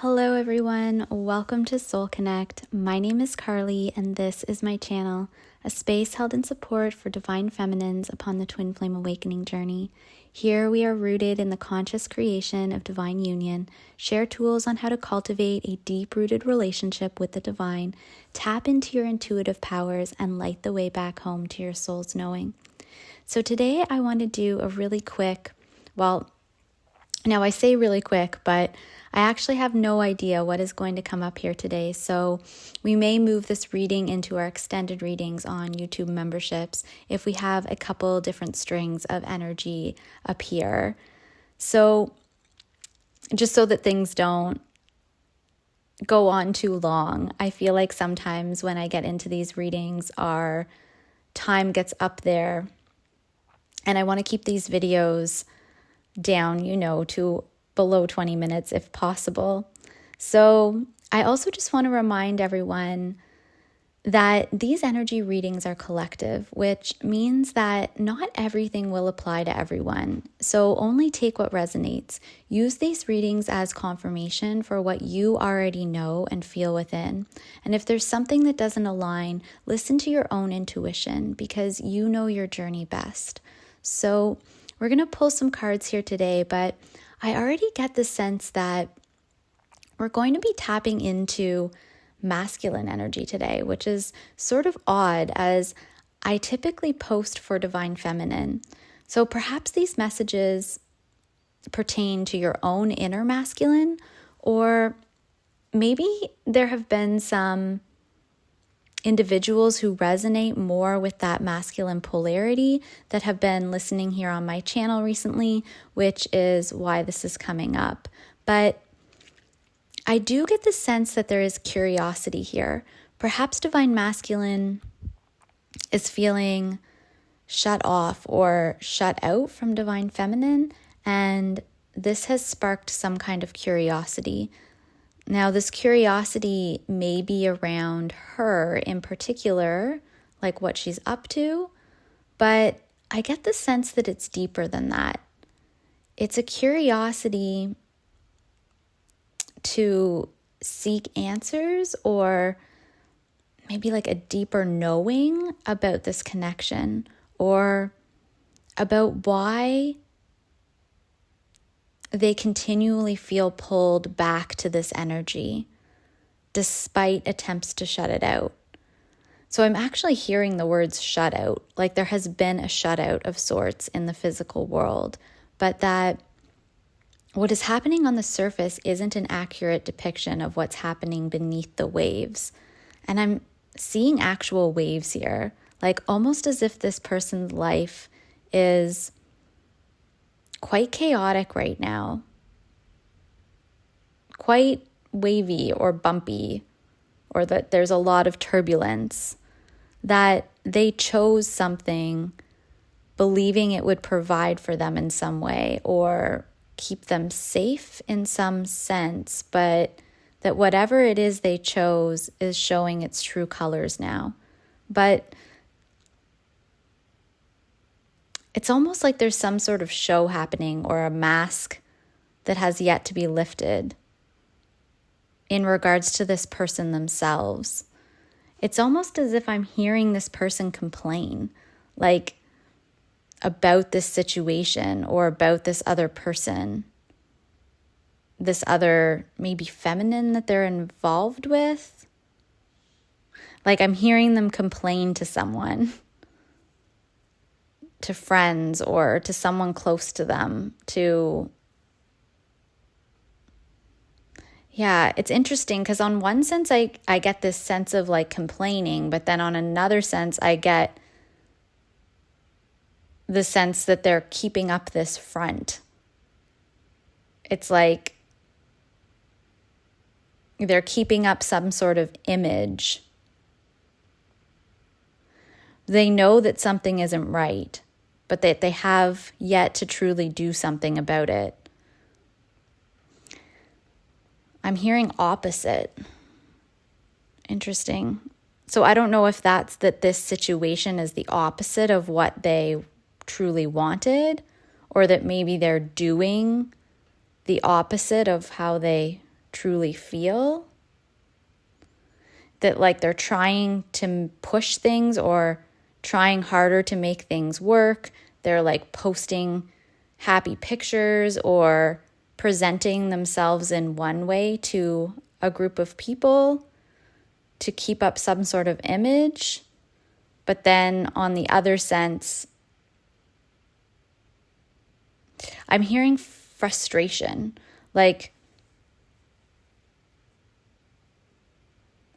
Hello everyone, welcome to Soul Connect. My name is Carly and this is my channel, a space held in support for divine feminines upon the twin flame awakening journey. Here we are rooted in the conscious creation of divine union, share tools on how to cultivate a deep-rooted relationship with the divine, tap into your intuitive powers, and light the way back home to your soul's knowing. So today I want to do a really quick, now I say really quick, but I actually have no idea what is going to come up here today. So we may move this reading into our extended readings on YouTube memberships if we have a couple different strings of energy appear. So just so that things don't go on too long. I feel like sometimes when I get into these readings, our time gets up there and I want to keep these videos down, to below 20 minutes if possible. So I also just want to remind everyone that these energy readings are collective, which means that not everything will apply to everyone. So only take what resonates. Use these readings as confirmation for what you already know and feel within. And if there's something that doesn't align, listen to your own intuition because you know your journey best. So we're going to pull some cards here today, but I already get the sense that we're going to be tapping into masculine energy today, which is sort of odd as I typically post for divine feminine. So perhaps these messages pertain to your own inner masculine, or maybe there have been some individuals who resonate more with that masculine polarity that have been listening here on my channel recently, which is why this is coming up. But I do get the sense that there is curiosity here. Perhaps divine masculine is feeling shut off or shut out from divine feminine, and this has sparked some kind of curiosity. Now, this curiosity may be around her in particular, like what she's up to, but I get the sense that it's deeper than that. It's a curiosity to seek answers or maybe like a deeper knowing about this connection or about why they continually feel pulled back to this energy despite attempts to shut it out. So I'm actually hearing the words shut out, like there has been a shutout of sorts in the physical world, but that what is happening on the surface isn't an accurate depiction of what's happening beneath the waves. And I'm seeing actual waves here, like almost as if this person's life is quite chaotic right now, quite wavy or bumpy, or that there's a lot of turbulence, that they chose something believing it would provide for them in some way or keep them safe in some sense, but that whatever it is they chose is showing its true colors now. But it's almost like there's some sort of show happening or a mask that has yet to be lifted in regards to this person themselves. It's almost as if I'm hearing this person complain, like about this situation or about this other person, this other maybe feminine that they're involved with. Like I'm hearing them complain to someone, to friends or to someone close to them, it's interesting because on one sense I get this sense of like complaining, but then on another sense I get the sense that they're keeping up this front. It's like they're keeping up some sort of image. They know that something isn't right, but that they have yet to truly do something about it. I'm hearing opposite. Interesting. So I don't know if that's that this situation is the opposite of what they truly wanted, or that maybe they're doing the opposite of how they truly feel. That like they're trying to push things or trying harder to make things work. They're like posting happy pictures or presenting themselves in one way to a group of people to keep up some sort of image. But then on the other sense, I'm hearing frustration, like,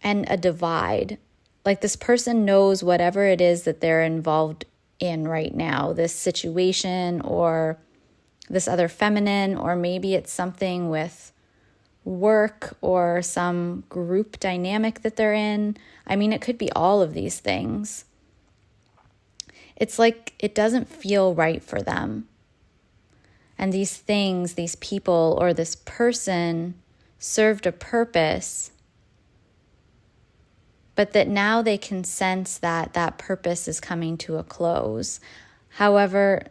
and a divide. Like this person knows whatever it is that they're involved in right now, this situation or this other feminine, or maybe it's something with work or some group dynamic that they're in. I mean, it could be all of these things. It's like it doesn't feel right for them. And these things, these people, or this person served a purpose, but that now they can sense that that purpose is coming to a close. However,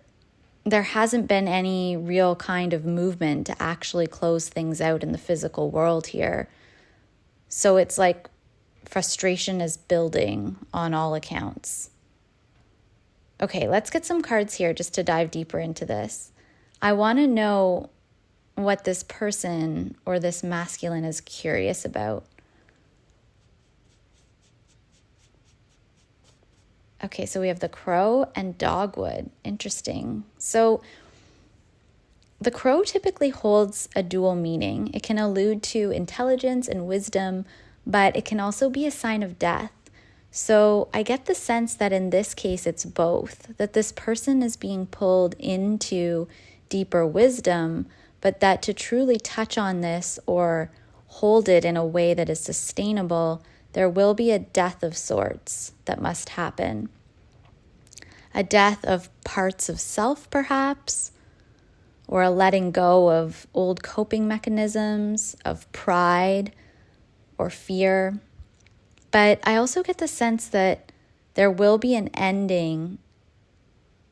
there hasn't been any real kind of movement to actually close things out in the physical world here. So it's like frustration is building on all accounts. Okay, let's get some cards here just to dive deeper into this. I want to know what this person or this masculine is curious about. Okay, so we have the crow and dogwood. Interesting. So the crow typically holds a dual meaning. It can allude to intelligence and wisdom, but it can also be a sign of death. So I get the sense that in this case, it's both, that this person is being pulled into deeper wisdom, but that to truly touch on this or hold it in a way that is sustainable, there will be a death of sorts that must happen. A death of parts of self, perhaps, or a letting go of old coping mechanisms, of pride or fear. But I also get the sense that there will be an ending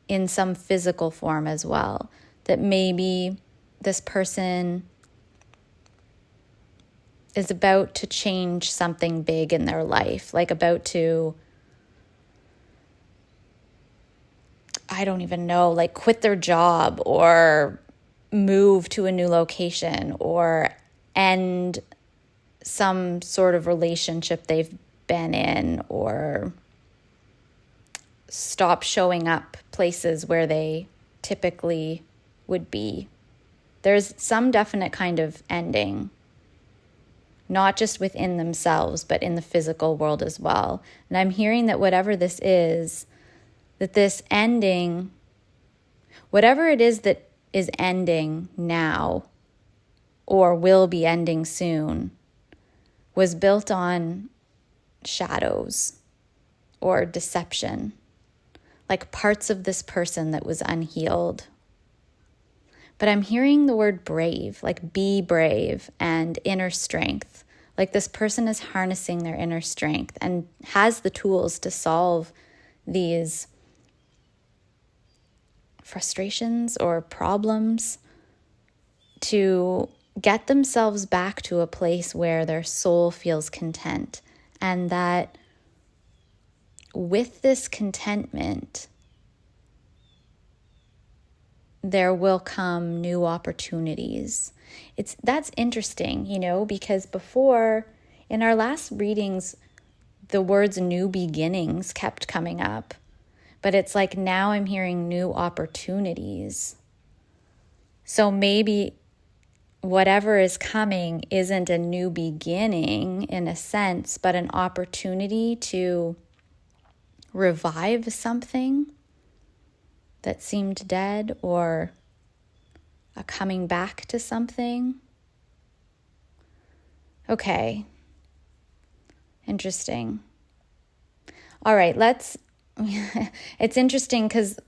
in some physical form as well, that maybe this person is about to change something big in their life, like about to, I don't even know, like quit their job or move to a new location or end some sort of relationship they've been in or stop showing up places where they typically would be. There's some definite kind of ending, not just within themselves, but in the physical world as well. And I'm hearing that whatever this is, that this ending, whatever it is that is ending now or will be ending soon, was built on shadows or deception, like parts of this person that was unhealed. But I'm hearing the word brave, like be brave and inner strength. Like this person is harnessing their inner strength and has the tools to solve these frustrations or problems, to get themselves back to a place where their soul feels content. And that with this contentment, there will come new opportunities. That's interesting, because before, in our last readings, the words new beginnings kept coming up. But it's like now I'm hearing new opportunities. So maybe whatever is coming isn't a new beginning in a sense, but an opportunity to revive something that seemed dead, or a coming back to something. Okay. Interesting. All right, it's interesting because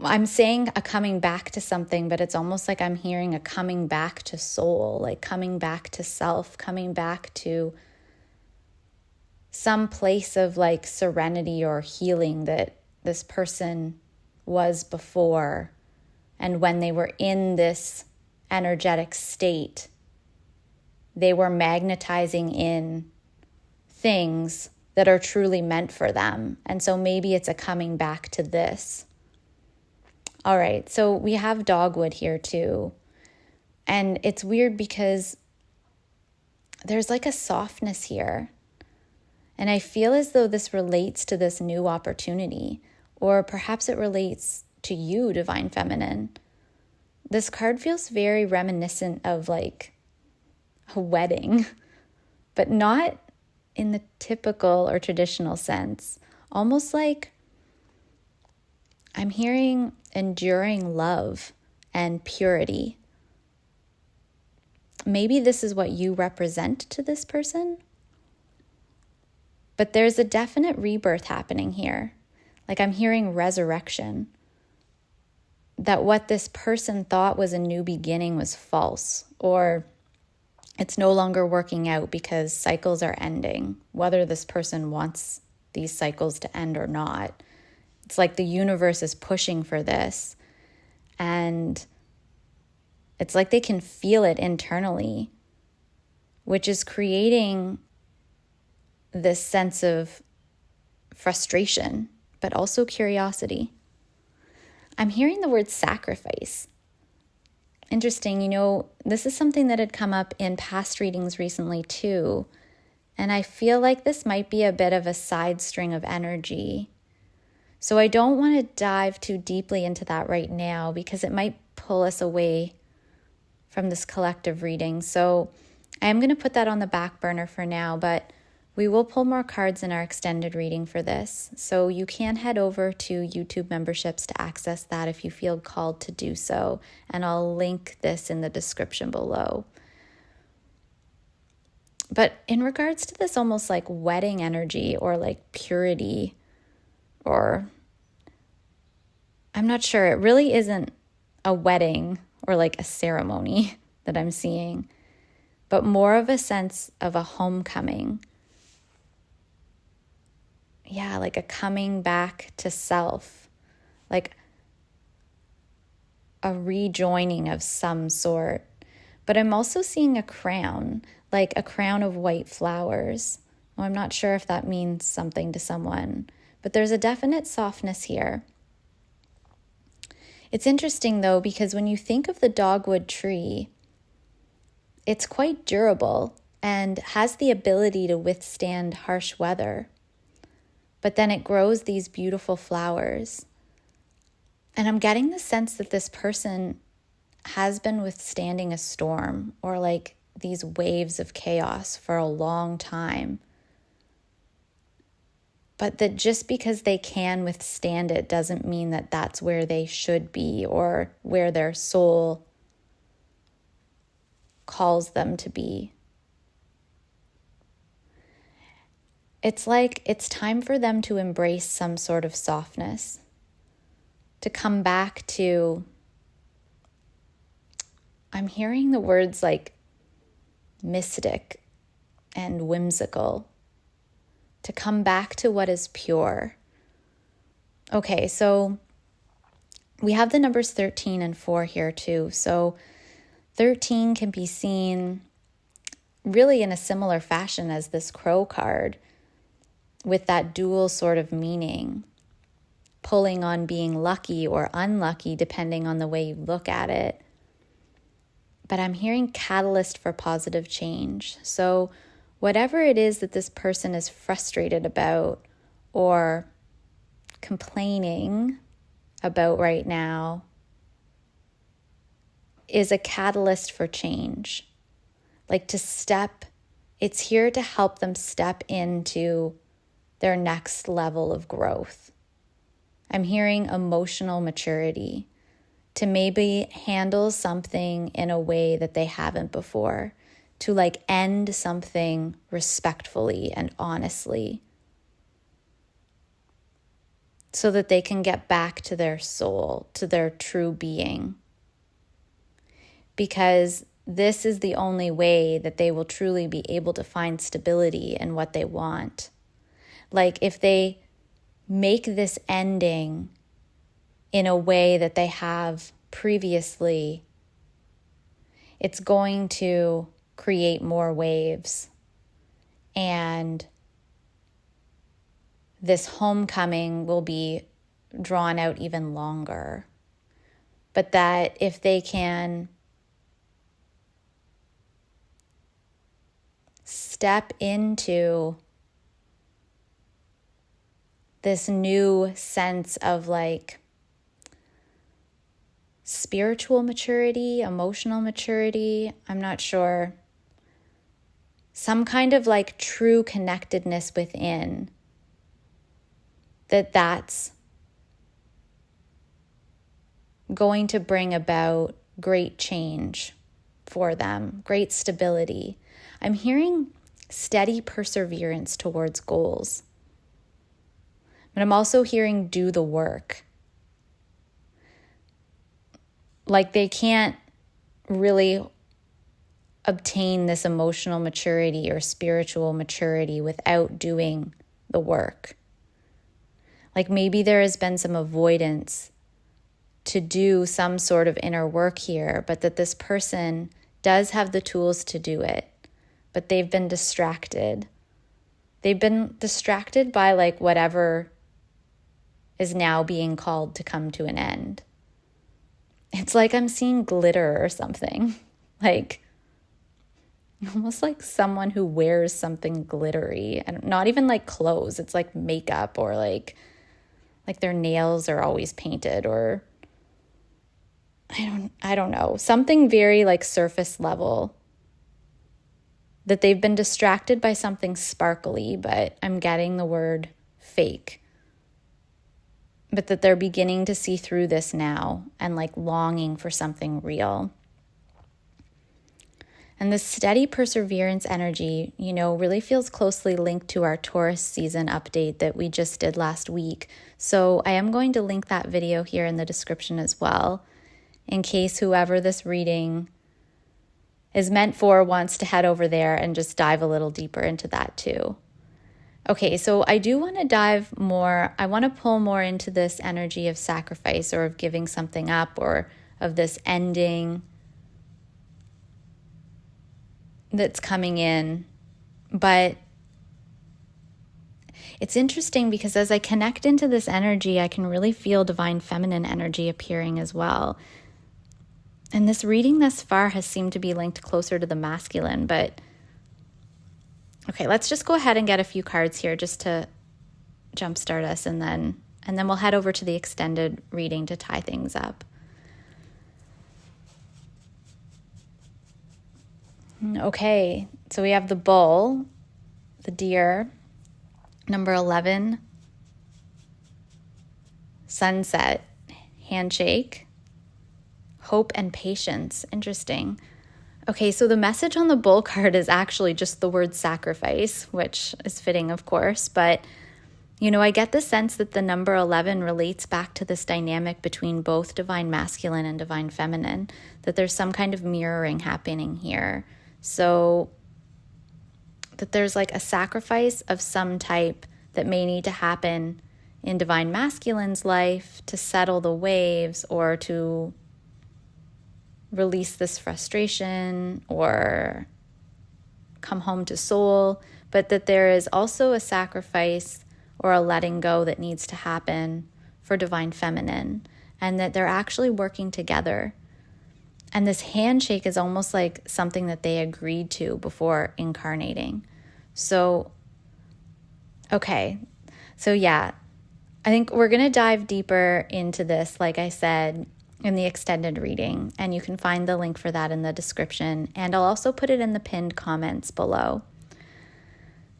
I'm saying a coming back to something, but it's almost like I'm hearing a coming back to soul, like coming back to self, coming back to some place of like serenity or healing that this person was before. And when they were in this energetic state, they were magnetizing in things that are truly meant for them. And so maybe it's a coming back to this. All right, so we have dogwood here too. And it's weird because there's like a softness here. And I feel as though this relates to this new opportunity, or perhaps it relates to you, Divine Feminine. This card feels very reminiscent of like a wedding, but not in the typical or traditional sense. Almost like I'm hearing enduring love and purity. Maybe this is what you represent to this person. But there's a definite rebirth happening here. Like I'm hearing resurrection. That what this person thought was a new beginning was false, or it's no longer working out because cycles are ending, whether this person wants these cycles to end or not. It's like the universe is pushing for this, and it's like they can feel it internally, which is creating this sense of frustration, but also curiosity. I'm hearing the word sacrifice. Interesting, this is something that had come up in past readings recently too. And I feel like this might be a bit of a side string of energy. So I don't want to dive too deeply into that right now because it might pull us away from this collective reading. So I am going to put that on the back burner for now, but we will pull more cards in our extended reading for this. So you can head over to YouTube memberships to access that if you feel called to do so. And I'll link this in the description below. But in regards to this almost like wedding energy or like purity, or I'm not sure, it really isn't a wedding or like a ceremony that I'm seeing, but more of a sense of a homecoming. Yeah, like a coming back to self, like a rejoining of some sort. But I'm also seeing a crown, like a crown of white flowers. Well, I'm not sure if that means something to someone, but there's a definite softness here. It's interesting though, because when you think of the dogwood tree, it's quite durable and has the ability to withstand harsh weather. But then it grows these beautiful flowers. And I'm getting the sense that this person has been withstanding a storm or like these waves of chaos for a long time. But that just because they can withstand it doesn't mean that that's where they should be or where their soul calls them to be. It's like it's time for them to embrace some sort of softness, to come back to, I'm hearing the words like mystic and whimsical, to come back to what is pure. Okay, so we have the numbers 13 and 4 here too. So 13 can be seen really in a similar fashion as this crow card, with that dual sort of meaning, pulling on being lucky or unlucky depending on the way you look at it. But I'm hearing catalyst for positive change. So whatever it is that this person is frustrated about or complaining about right now is a catalyst for change. Like it's here to help them step into their next level of growth. I'm hearing emotional maturity, to maybe handle something in a way that they haven't before, to like end something respectfully and honestly, so that they can get back to their soul, to their true being. Because this is the only way that they will truly be able to find stability in what they want. Like if they make this ending in a way that they have previously, it's going to create more waves. And this homecoming will be drawn out even longer. But that if they can step into this new sense of like spiritual maturity, emotional maturity, I'm not sure, some kind of like true connectedness within, that's going to bring about great change for them, great stability. I'm hearing steady perseverance towards goals. But I'm also hearing do the work. Like they can't really obtain this emotional maturity or spiritual maturity without doing the work. Like maybe there has been some avoidance to do some sort of inner work here, but that this person does have the tools to do it, but they've been distracted. They've been distracted by like whatever is now being called to come to an end. It's like I'm seeing glitter or something, like almost like someone who wears something glittery, and not even like clothes. It's like makeup, or like their nails are always painted, or I don't know, something very like surface level, that they've been distracted by something sparkly, but I'm getting the word fake. But that they're beginning to see through this now and like longing for something real. And this steady perseverance energy, really feels closely linked to our Taurus season update that we just did last week. So I am going to link that video here in the description as well, in case whoever this reading is meant for wants to head over there and just dive a little deeper into that too. Okay, so I do want to dive more. I want to pull more into this energy of sacrifice, or of giving something up, or of this ending that's coming in. But it's interesting because as I connect into this energy, I can really feel divine feminine energy appearing as well. And this reading thus far has seemed to be linked closer to the masculine, but okay, let's just go ahead and get a few cards here just to jumpstart us, and then we'll head over to the extended reading to tie things up. Okay, so we have the bull, the deer, number 11, sunset, handshake, hope and patience. Interesting. Okay, so the message on the bull card is actually just the word sacrifice, which is fitting, of course. But, I get the sense that the number 11 relates back to this dynamic between both divine masculine and divine feminine, that there's some kind of mirroring happening here. So that there's like a sacrifice of some type that may need to happen in divine masculine's life to settle the waves, or to release this frustration, or come home to soul, but that there is also a sacrifice or a letting go that needs to happen for divine feminine, and that they're actually working together. And this handshake is almost like something that they agreed to before incarnating. So, okay. So yeah, I think we're going to dive deeper into this, like I said, in the extended reading, and you can find the link for that in the description, and I'll also put it in the pinned comments below.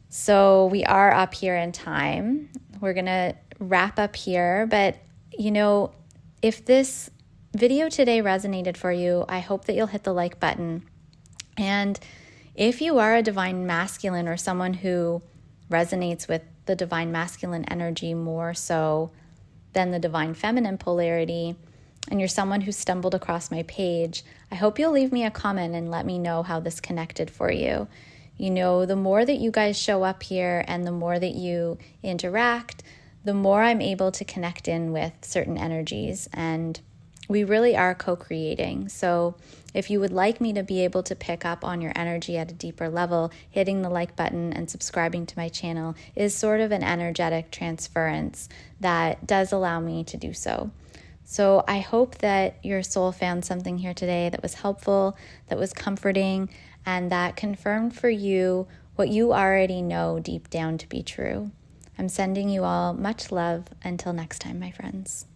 So we are up here in time. We're going to wrap up here, but if this video today resonated for you, I hope that you'll hit the like button. And if you are a divine masculine, or someone who resonates with the divine masculine energy more so than the divine feminine polarity, and you're someone who stumbled across my page, I hope you'll leave me a comment and let me know how this connected for you. The more that you guys show up here and the more that you interact, the more I'm able to connect in with certain energies, and we really are co-creating. So If you would like me to be able to pick up on your energy at a deeper level, hitting the like button and subscribing to my channel is sort of an energetic transference that does allow me to do so. So I hope that your soul found something here today that was helpful, that was comforting, and that confirmed for you what you already know deep down to be true. I'm sending you all much love. Until next time, my friends.